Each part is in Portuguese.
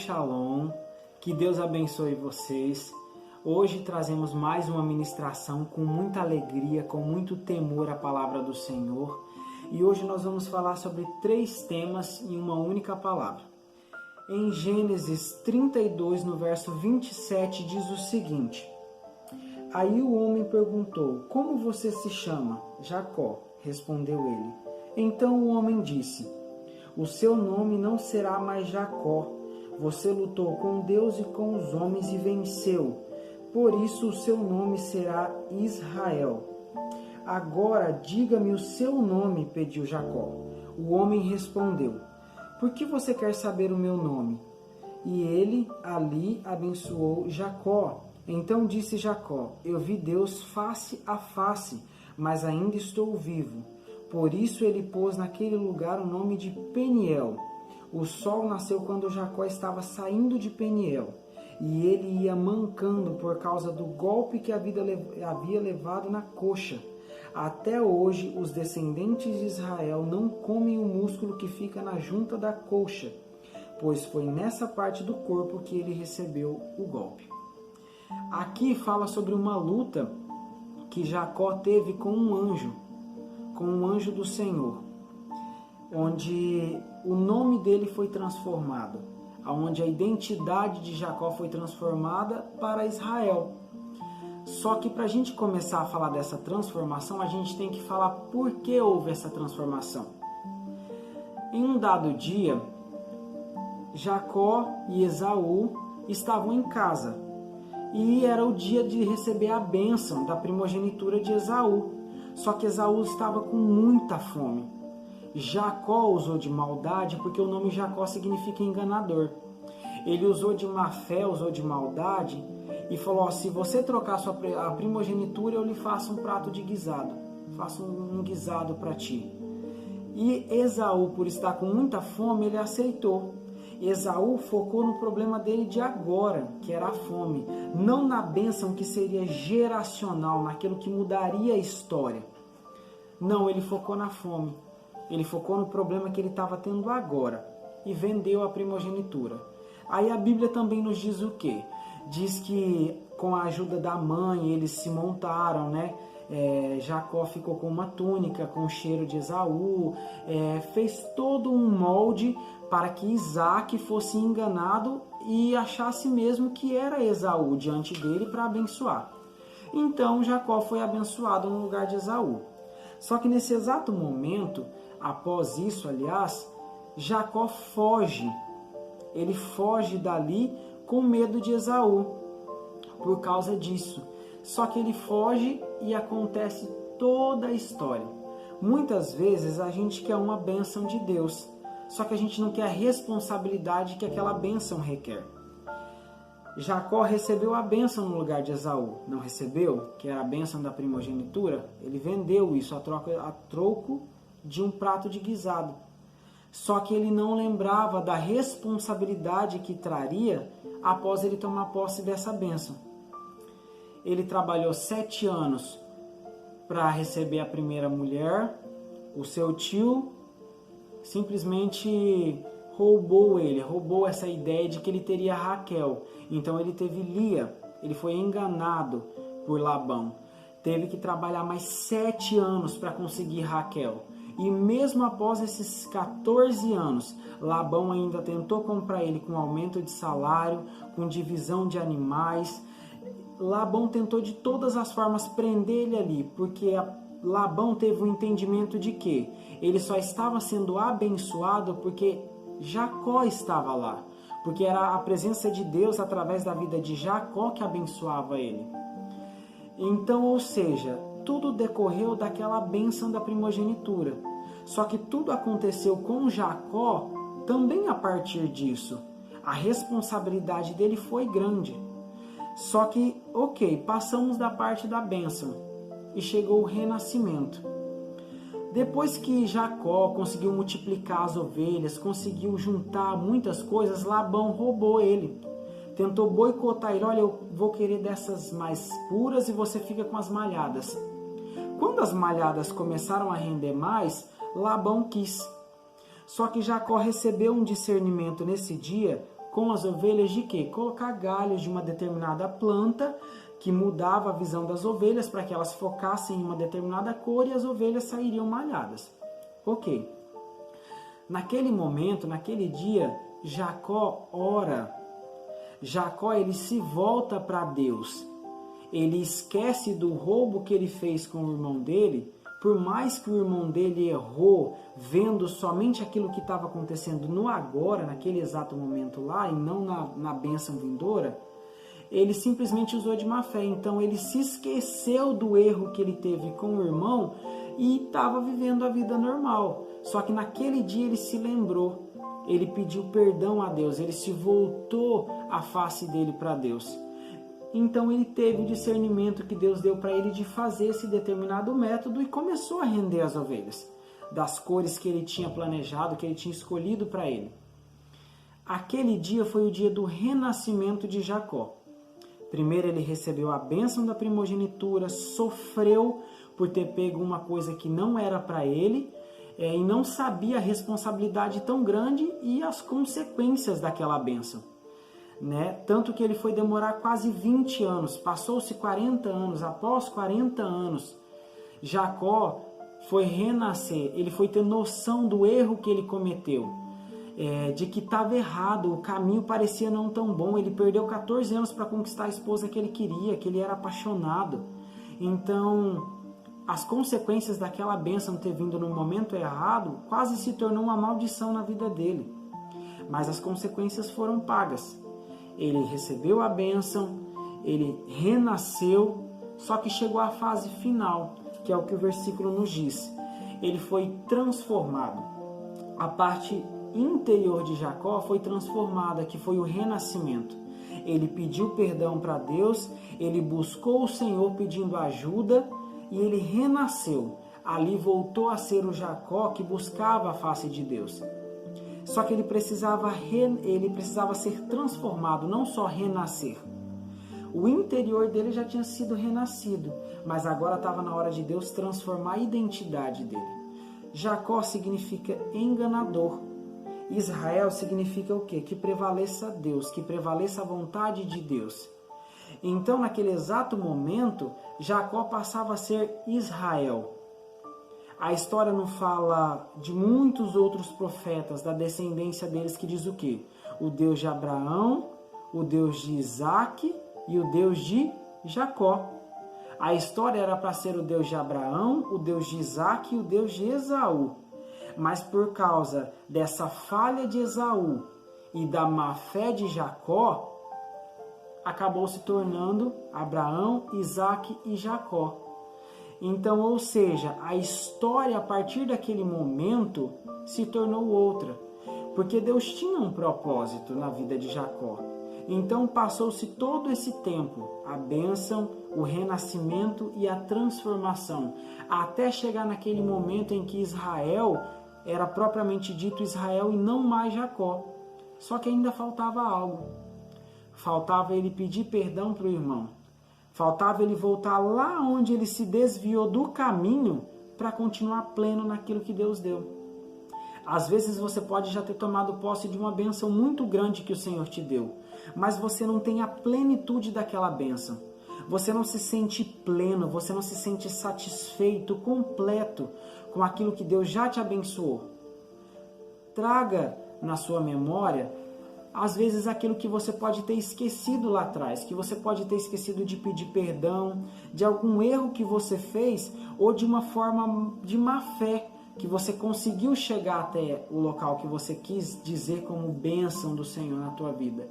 Shalom, que Deus abençoe vocês. Hoje trazemos mais uma ministração com muita alegria, com muito temor à palavra do Senhor. E hoje nós vamos falar sobre 3 temas em uma única palavra. Em Gênesis 32, no verso 27, diz o seguinte: Aí o homem perguntou: Como você se chama? Jacó, respondeu ele. Então o homem disse: O seu nome não será mais Jacó. Você lutou com Deus e com os homens e venceu. Por isso o seu nome será Israel. Agora diga-me o seu nome, pediu Jacó. O homem respondeu: Por que você quer saber o meu nome? E ele ali abençoou Jacó. Então disse Jacó: Eu vi Deus face a face, mas ainda estou vivo. Por isso ele pôs naquele lugar o nome de Peniel. O sol nasceu quando Jacó estava saindo de Peniel, e ele ia mancando por causa do golpe que havia levado na coxa. Até hoje, os descendentes de Israel não comem o músculo que fica na junta da coxa, pois foi nessa parte do corpo que ele recebeu o golpe. Aqui fala sobre uma luta que Jacó teve com um anjo do Senhor, onde o nome dele foi transformado, onde a identidade de Jacó foi transformada para Israel. Só que para a gente começar a falar dessa transformação, a gente tem que falar por que houve essa transformação. Em um dado dia, Jacó e Esaú estavam em casa, e era o dia de receber a bênção da primogenitura de Esaú. Só que Esaú estava com muita fome. Jacó usou de maldade, porque o nome Jacó significa enganador. Ele usou de má fé, usou de maldade e falou: se você trocar a primogenitura, eu lhe faço um prato de guisado. Faço um guisado para ti. E Esaú, por estar com muita fome, ele aceitou. Esaú focou no problema dele de agora, que era a fome, não na bênção que seria geracional, naquilo que mudaria a história. Não, ele focou na fome. Ele focou no problema que ele estava tendo agora e vendeu a primogenitura. Aí a Bíblia também nos diz o quê? Diz que com a ajuda da mãe eles se montaram, né? Jacó ficou com uma túnica com o cheiro de Esaú, fez todo um molde para que Isaac fosse enganado e achasse mesmo que era Esaú diante dele para abençoar. Então Jacó foi abençoado no lugar de Esaú. Só que nesse exato momento, após isso, aliás, Jacó foge. Ele foge dali com medo de Esaú por causa disso. Só que ele foge e acontece toda a história. Muitas vezes a gente quer uma bênção de Deus, só que a gente não quer a responsabilidade que aquela bênção requer. Jacó recebeu a bênção no lugar de Esaú, não recebeu? Que era a bênção da primogenitura. Ele vendeu isso a troco de um prato de guisado. Só que ele não lembrava da responsabilidade que traria após ele tomar posse dessa bênção. Ele trabalhou 7 anos para receber a primeira mulher. O seu tio simplesmente roubou essa ideia de que ele teria Raquel. Então ele teve Lia. Ele foi enganado por Labão. Teve que trabalhar mais 7 anos para conseguir Raquel. E mesmo após esses 14 anos, Labão ainda tentou comprar ele com aumento de salário, com divisão de animais. Labão tentou de todas as formas prender ele ali, porque Labão teve um entendimento de que ele só estava sendo abençoado porque Jacó estava lá. Porque era a presença de Deus através da vida de Jacó que abençoava ele. Então, ou seja, tudo decorreu daquela bênção da primogenitura. Só que tudo aconteceu com Jacó também a partir disso. A responsabilidade dele foi grande. Só que, passamos da parte da bênção e chegou o renascimento. Depois que Jacó conseguiu multiplicar as ovelhas, conseguiu juntar muitas coisas, Labão roubou ele. Tentou boicotar ele: olha, eu vou querer dessas mais puras e você fica com as malhadas. Quando as malhadas começaram a render mais, Labão quis. Só que Jacó recebeu um discernimento nesse dia com as ovelhas de quê? Colocar galhos de uma determinada planta que mudava a visão das ovelhas para que elas focassem em uma determinada cor e as ovelhas sairiam malhadas. Ok. Naquele momento, naquele dia, Jacó ora. Jacó, ele se volta para Deus. Ele esquece do roubo que ele fez com o irmão dele. Por mais que o irmão dele errou, vendo somente aquilo que estava acontecendo no agora, naquele exato momento lá, e não na bênção vindoura, ele simplesmente usou de má fé. Então ele se esqueceu do erro que ele teve com o irmão e estava vivendo a vida normal. Só que naquele dia ele se lembrou, ele pediu perdão a Deus, ele se voltou a face dele para Deus. Então ele teve o discernimento que Deus deu para ele de fazer esse determinado método e começou a render as ovelhas, das cores que ele tinha planejado, que ele tinha escolhido para ele. Aquele dia foi o dia do renascimento de Jacó. Primeiro ele recebeu a bênção da primogenitura, sofreu por ter pego uma coisa que não era para ele, e não sabia a responsabilidade tão grande e as consequências daquela bênção. Tanto que ele foi demorar quase 20 anos, passou-se 40 anos, após 40 anos, Jacó foi renascer, ele foi ter noção do erro que ele cometeu, de que estava errado, o caminho parecia não tão bom, ele perdeu 14 anos para conquistar a esposa que ele queria, que ele era apaixonado. Então, as consequências daquela bênção ter vindo no momento errado quase se tornou uma maldição na vida dele. Mas as consequências foram pagas. Ele recebeu a bênção, ele renasceu, só que chegou à fase final, que é o que o versículo nos diz. Ele foi transformado. A parte interior de Jacó foi transformada, que foi o renascimento. Ele pediu perdão para Deus, ele buscou o Senhor pedindo ajuda e ele renasceu. Ali voltou a ser o Jacó que buscava a face de Deus. Só que ele precisava ser transformado, não só renascer. O interior dele já tinha sido renascido, mas agora estava na hora de Deus transformar a identidade dele. Jacó significa enganador. Israel significa o quê? Que prevaleça Deus, que prevaleça a vontade de Deus. Então, naquele exato momento, Jacó passava a ser Israel. A história não fala de muitos outros profetas, da descendência deles, que diz o quê? O Deus de Abraão, o Deus de Isaac e o Deus de Jacó. A história era para ser o Deus de Abraão, o Deus de Isaac e o Deus de Esaú. Mas por causa dessa falha de Esaú e da má fé de Jacó, acabou se tornando Abraão, Isaac e Jacó. Então, ou seja, a história a partir daquele momento se tornou outra, porque Deus tinha um propósito na vida de Jacó. Então passou-se todo esse tempo, a bênção, o renascimento e a transformação, até chegar naquele momento em que Israel era propriamente dito Israel e não mais Jacó. Só que ainda faltava algo. Faltava ele pedir perdão para o irmão. Faltava ele voltar lá onde ele se desviou do caminho para continuar pleno naquilo que Deus deu. Às vezes você pode já ter tomado posse de uma bênção muito grande que o Senhor te deu, mas você não tem a plenitude daquela bênção. Você não se sente pleno, você não se sente satisfeito, completo com aquilo que Deus já te abençoou. Traga na sua memória às vezes aquilo que você pode ter esquecido lá atrás, que você pode ter esquecido de pedir perdão, de algum erro que você fez, ou de uma forma de má fé, que você conseguiu chegar até o local que você quis dizer como bênção do Senhor na tua vida.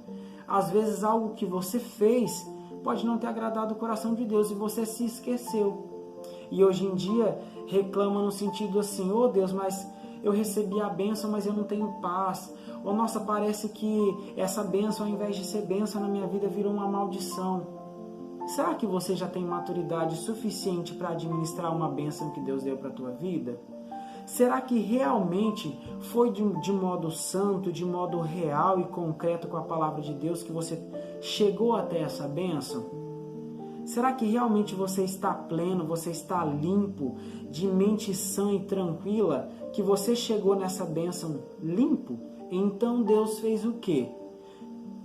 Às vezes algo que você fez pode não ter agradado o coração de Deus e você se esqueceu. E hoje em dia reclama no sentido assim, oh Deus, mas eu recebi a bênção, mas eu não tenho paz. Ou nossa, parece que essa bênção, ao invés de ser bênção na minha vida, virou uma maldição. Será que você já tem maturidade suficiente para administrar uma bênção que Deus deu para a tua vida? Será que realmente foi de modo santo, de modo real e concreto com a palavra de Deus que você chegou até essa bênção? Será que realmente você está pleno, você está limpo, de mente sã e tranquila, que você chegou nessa bênção limpo? Então Deus fez o quê?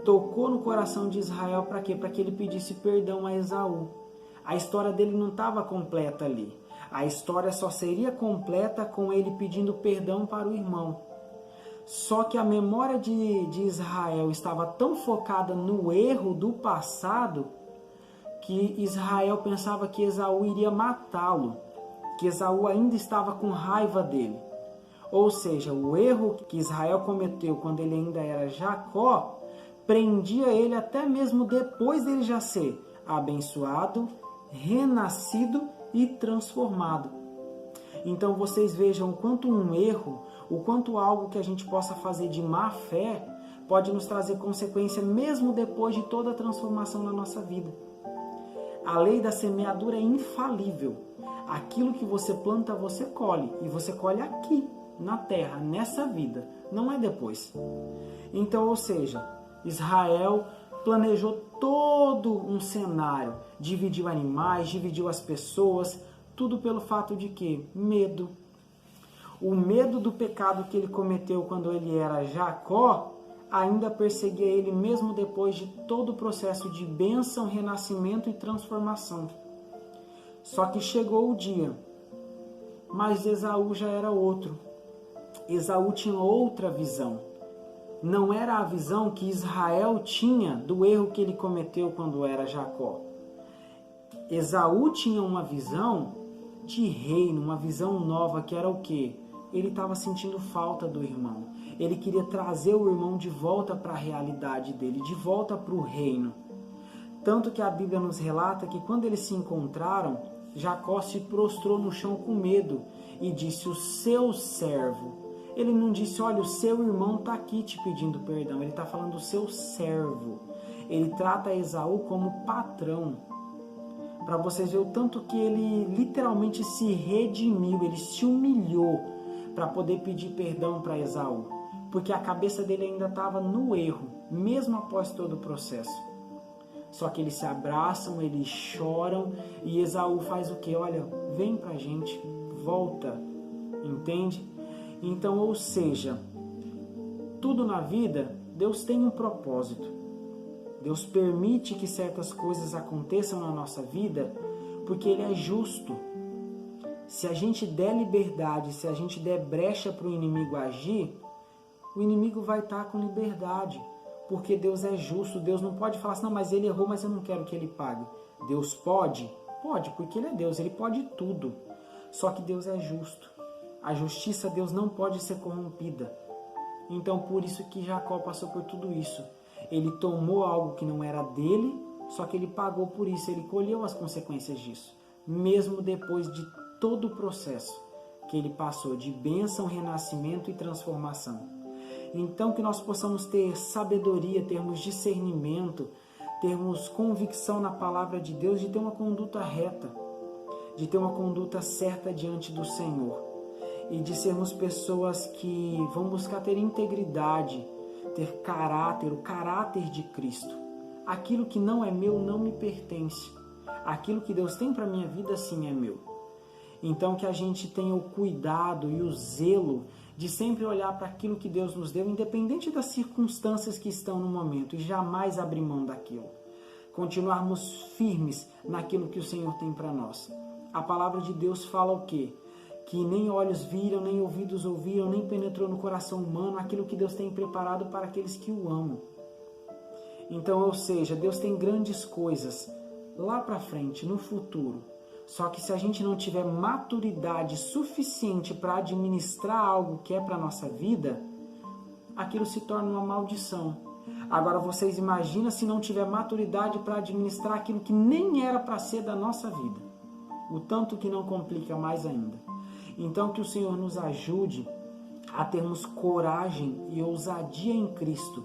tocou no coração de Israel para quê? Para que ele pedisse perdão a Esaú. A história dele não estava completa ali. A história só seria completa com ele pedindo perdão para o irmão. Só que a memória de Israel estava tão focada no erro do passado que Israel pensava que Esaú iria matá-lo, que Esaú ainda estava com raiva dele. Ou seja, o erro que Israel cometeu quando ele ainda era Jacó prendia ele até mesmo depois dele já ser abençoado, renascido e transformado. Então vocês vejam o quanto um erro, o quanto algo que a gente possa fazer de má fé pode nos trazer consequência mesmo depois de toda a transformação na nossa vida. A lei da semeadura é infalível. Aquilo que você planta, você colhe. E você colhe aqui, na terra, nessa vida. Não é depois. Então, ou seja, Israel planejou todo um cenário. Dividiu animais, dividiu as pessoas. Tudo pelo fato de quê? Medo. O medo do pecado que ele cometeu quando ele era Jacó ainda perseguia ele mesmo depois de todo o processo de bênção, renascimento e transformação. Só que chegou o dia, mas Esaú já era outro. Esaú tinha outra visão. Não era a visão que Israel tinha do erro que ele cometeu quando era Jacó. Esaú tinha uma visão de reino, uma visão nova, que era o quê? Ele estava sentindo falta do irmão. Ele queria trazer o irmão de volta para a realidade dele, de volta para o reino. Tanto que a Bíblia nos relata que quando eles se encontraram, Jacó se prostrou no chão com medo e disse: o seu servo. Ele não disse: olha, o seu irmão está aqui te pedindo perdão. Ele está falando do seu servo. Ele trata Esaú como patrão. Para vocês verem o tanto que ele literalmente se redimiu, ele se humilhou para poder pedir perdão para Esaú. Porque a cabeça dele ainda estava no erro, mesmo após todo o processo. Só que eles se abraçam, eles choram e Esaú faz o quê? Olha, vem pra gente, volta, entende? Então, ou seja, tudo na vida, Deus tem um propósito. Deus permite que certas coisas aconteçam na nossa vida porque Ele é justo. Se a gente der liberdade, se a gente der brecha para o inimigo agir, o inimigo vai estar com liberdade. Porque Deus é justo. Deus não pode falar assim: não, mas ele errou, mas eu não quero que ele pague. Deus pode? Pode, porque ele é Deus, ele pode tudo. Só que Deus é justo. A justiça de Deus não pode ser corrompida. Então, por isso que Jacó passou por tudo isso. Ele tomou algo que não era dele, só que ele pagou por isso, ele colheu as consequências disso. Mesmo depois de todo o processo que ele passou de bênção, renascimento e transformação. Então, que nós possamos ter sabedoria, termos discernimento, termos convicção na palavra de Deus, de ter uma conduta reta, de ter uma conduta certa diante do Senhor. E de sermos pessoas que vão buscar ter integridade, ter caráter, o caráter de Cristo. Aquilo que não é meu não me pertence. Aquilo que Deus tem para a minha vida, sim, é meu. Então, que a gente tenha o cuidado e o zelo de sempre olhar para aquilo que Deus nos deu, independente das circunstâncias que estão no momento, e jamais abrir mão daquilo. Continuarmos firmes naquilo que o Senhor tem para nós. A palavra de Deus fala o quê? Que nem olhos viram, nem ouvidos ouviram, nem penetrou no coração humano aquilo que Deus tem preparado para aqueles que o amam. Então, ou seja, Deus tem grandes coisas lá para frente, no futuro. Só que se a gente não tiver maturidade suficiente para administrar algo que é para a nossa vida, aquilo se torna uma maldição. Agora vocês imaginam se não tiver maturidade para administrar aquilo que nem era para ser da nossa vida. O tanto que não complica mais ainda. Então que o Senhor nos ajude a termos coragem e ousadia em Cristo,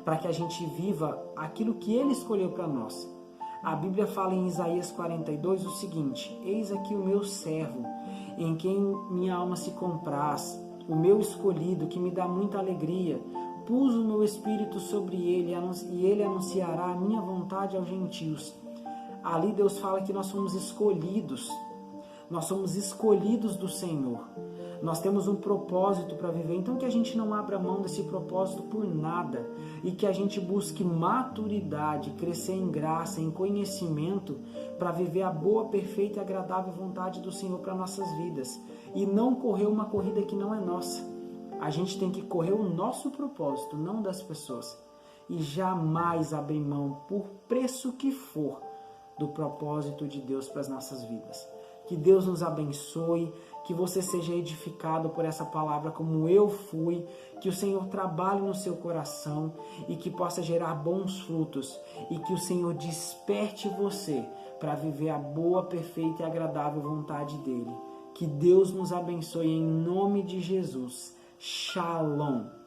para que a gente viva aquilo que Ele escolheu para nós. A Bíblia fala em Isaías 42 o seguinte: eis aqui o meu servo, em quem minha alma se compraz, o meu escolhido, que me dá muita alegria. Pus o meu espírito sobre ele, e ele anunciará a minha vontade aos gentios. Ali Deus fala que nós somos escolhidos do Senhor. Nós temos um propósito para viver, então que a gente não abra mão desse propósito por nada e que a gente busque maturidade, crescer em graça, em conhecimento para viver a boa, perfeita e agradável vontade do Senhor para nossas vidas e não correr uma corrida que não é nossa. A gente tem que correr o nosso propósito, não das pessoas, e jamais abrir mão, por preço que for, do propósito de Deus para as nossas vidas. Que Deus nos abençoe, que você seja edificado por essa palavra como eu fui, que o Senhor trabalhe no seu coração e que possa gerar bons frutos e que o Senhor desperte você para viver a boa, perfeita e agradável vontade dEle. Que Deus nos abençoe em nome de Jesus. Shalom.